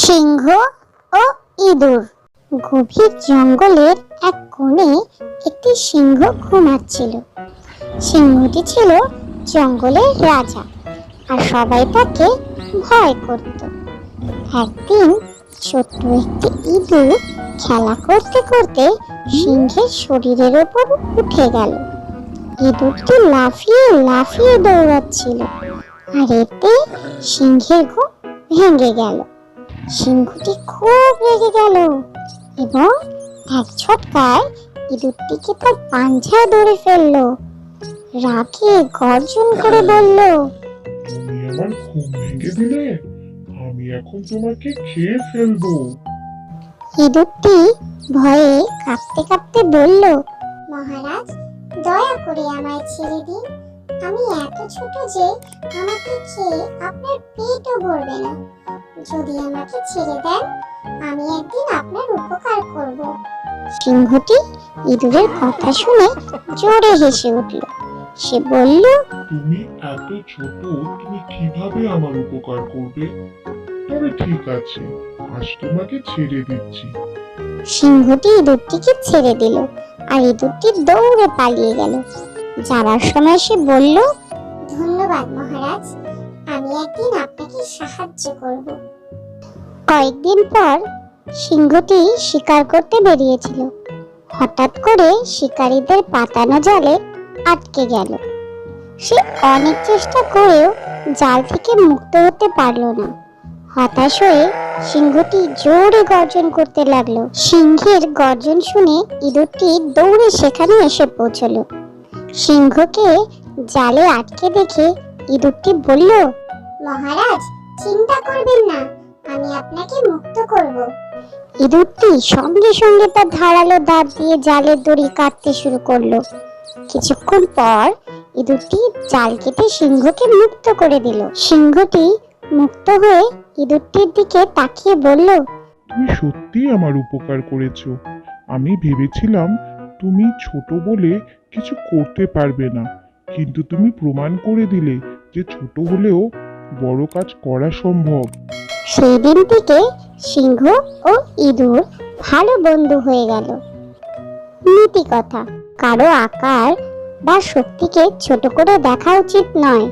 সিংহ ও ইঁদুর। গভীর জঙ্গলের এক কোণে একটি সিংহ ঘুমাচ্ছিল। সিংহটি ছিল জঙ্গলের রাজা, আর সবাই তাকে ভয় করত। একদিন ছোট্ট একটি ইঁদুর খেলা করতে করতে সিংহের শরীরের ওপর উঠে গেল। ইঁদুরটি লাফিয়ে লাফিয়ে দৌড়াচ্ছিল, আর এতে সিংহের ঘুম ভেঙে গেল। সিংহটি খুব রেগে গেল এবং এক ঝটকায় ইঁদুরটিকে তার পাঞ্জায় ধরে ফেললো। রাগে গর্জন করে বলল, তুমি আমার ঘুম ভেঙে দিলে, আমি এখন তোমাকে খেয়ে ফেলবো। ইঁদুরটি ভয়ে কাঁপতে কাঁপতে বলল, মহারাজ, দয়া করে আমায় ছেড়ে দিন। আমি এত ছোট যে আমাকে খেয়ে আপনার পেটও ভরবে না। যদি আমাকে ছেড়ে দেন, আমি একদিন আপনার উপকার করব। সিংহটি ইঁদুরের কথা শুনে জোরে হেসে উঠল। সে বলল, তুমি এত ছোট, তুমি কিভাবে আমার উপকার করবে? তবে ঠিক আছে, আজ তোমাকে ছেড়ে দিচ্ছি। সিংহটি ইঁদুরটিকে ছেড়ে দিল, আর ইঁদুরটি দৌড়ে পালিয়ে গেল। যাবার সময় সে বলল, ধন্যবাদ মহারাজ, আমি একদিন আপনাকে সাহায্য করব। কয়েকদিন পর সিংহটি শিকার করতে বেরিয়েছিল। হঠাৎ করে শিকারীদের পাতানো জালে আটকে গেল। সে অনেক চেষ্টা করেও জাল থেকে মুক্ত হতে পারল না। হতাশ হয়ে সিংহটি জোরে গর্জন করতে লাগলো। সিংহের গর্জন শুনে ইঁদুরটি দৌড়ে সেখানে এসে পৌঁছলো। সিংহকে জালে আটকে দেখে ইঁদুরটি বলল, মহারাজ, চিন্তা করবেন না, আমি আপনাকে মুক্ত করব। ইঁদুরটি সঙ্গে সঙ্গে তার ধারালো দাঁত দিয়ে জালের দড়ি কাটতে শুরু করলো। কিছুক্ষণ পর ইঁদুরটি জাল কেটে সিংহকে মুক্ত করে দিল। সিংহটি মুক্ত হয়ে ইঁদুরটির দিকে তাকিয়ে বলল, তুমি সত্যি আমার উপকার করেছো। আমি ভেবেছিলাম তুমি ছোট বলে কিছু করতে পারবে না, কিন্তু তুমি প্রমাণ করে দিলে যে ছোট হলেও বড় কাজ করা সম্ভব। সেই দিন থেকে সিংহ ও ইঁদুর ভালো বন্ধু হয়ে গেল। নীতি কথা, কারো আকার বা শক্তিকে ছোট করে দেখা উচিত নয়।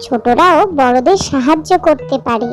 ছোটরাও বড়দের সাহায্য করতে পারে।